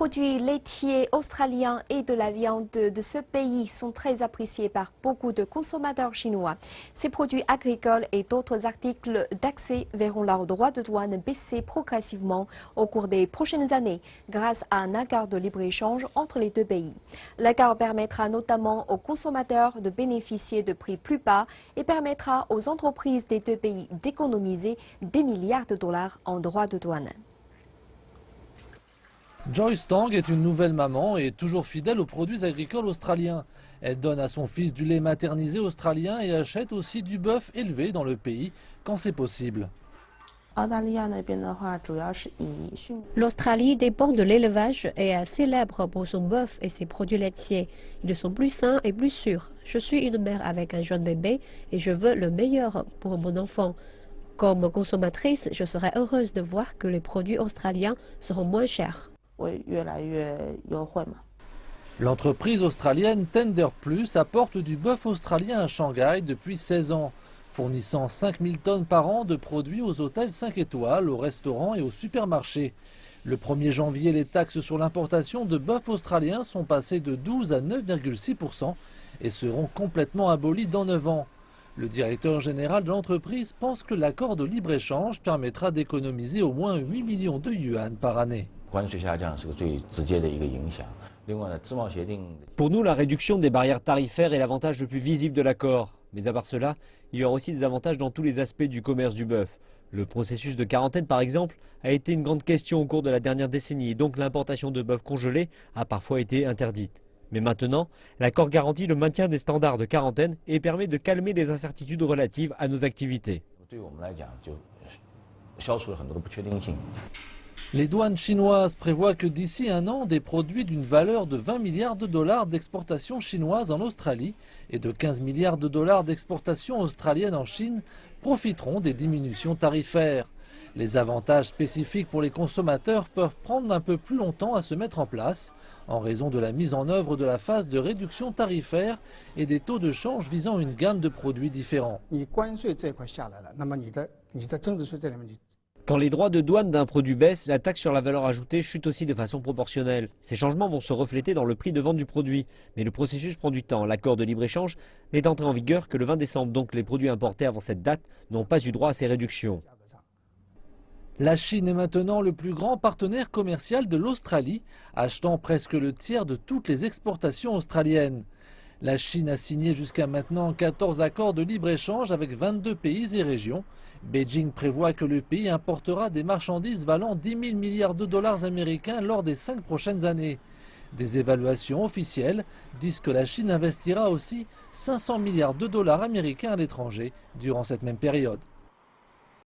produits laitiers australiens et de la viande de ce pays sont très appréciés par beaucoup de consommateurs chinois. Ces produits agricoles et d'autres articles d'accès verront leurs droits de douane baisser progressivement au cours des prochaines années grâce à un accord de libre-échange entre les deux pays. L'accord permettra notamment aux consommateurs de bénéficier de prix plus bas et permettra aux entreprises des deux pays d'économiser des milliards de dollars en droits de douane. Joyce Tang est une nouvelle maman et toujours fidèle aux produits agricoles australiens. Elle donne à son fils du lait maternisé australien et achète aussi du bœuf élevé dans le pays quand c'est possible. L'Australie dépend de l'élevage et est célèbre pour son bœuf et ses produits laitiers. Ils sont plus sains et plus sûrs. Je suis une mère avec un jeune bébé et je veux le meilleur pour mon enfant. Comme consommatrice, je serais heureuse de voir que les produits australiens seront moins chers. L'entreprise australienne Tender Plus apporte du bœuf australien à Shanghai depuis 16 ans, fournissant 5000 tonnes par an de produits aux hôtels 5 étoiles, aux restaurants et aux supermarchés. Le 1er janvier, les taxes sur l'importation de bœuf australien sont passées de 12 à 9,6% et seront complètement abolies dans 9 ans. Le directeur général de l'entreprise pense que l'accord de libre-échange permettra d'économiser au moins 8 millions de yuan par année. Pour nous, la réduction des barrières tarifaires est l'avantage le plus visible de l'accord. Mais à part cela, il y aura aussi des avantages dans tous les aspects du commerce du bœuf. Le processus de quarantaine, par exemple, a été une grande question au cours de la dernière décennie et donc l'importation de bœuf congelé a parfois été interdite. Mais maintenant, l'accord garantit le maintien des standards de quarantaine et permet de calmer les incertitudes relatives à nos activités. Les douanes chinoises prévoient que d'ici un an, des produits d'une valeur de 20 milliards de dollars d'exportation chinoise en Australie et de 15 milliards de dollars d'exportation australienne en Chine profiteront des diminutions tarifaires. Les avantages spécifiques pour les consommateurs peuvent prendre un peu plus longtemps à se mettre en place en raison de la mise en œuvre de la phase de réduction tarifaire et des taux de change visant une gamme de produits différents. Quand les droits de douane d'un produit baissent, la taxe sur la valeur ajoutée chute aussi de façon proportionnelle. Ces changements vont se refléter dans le prix de vente du produit. Mais le processus prend du temps. L'accord de libre-échange n'est entré en vigueur que le 20 décembre, donc les produits importés avant cette date n'ont pas eu droit à ces réductions. La Chine est maintenant le plus grand partenaire commercial de l'Australie, achetant presque le tiers de toutes les exportations australiennes. La Chine a signé jusqu'à maintenant 14 accords de libre-échange avec 22 pays et régions. Beijing prévoit que le pays importera des marchandises valant 10 000 milliards de dollars américains lors des 5 prochaines années. Des évaluations officielles disent que la Chine investira aussi 500 milliards de dollars américains à l'étranger durant cette même période.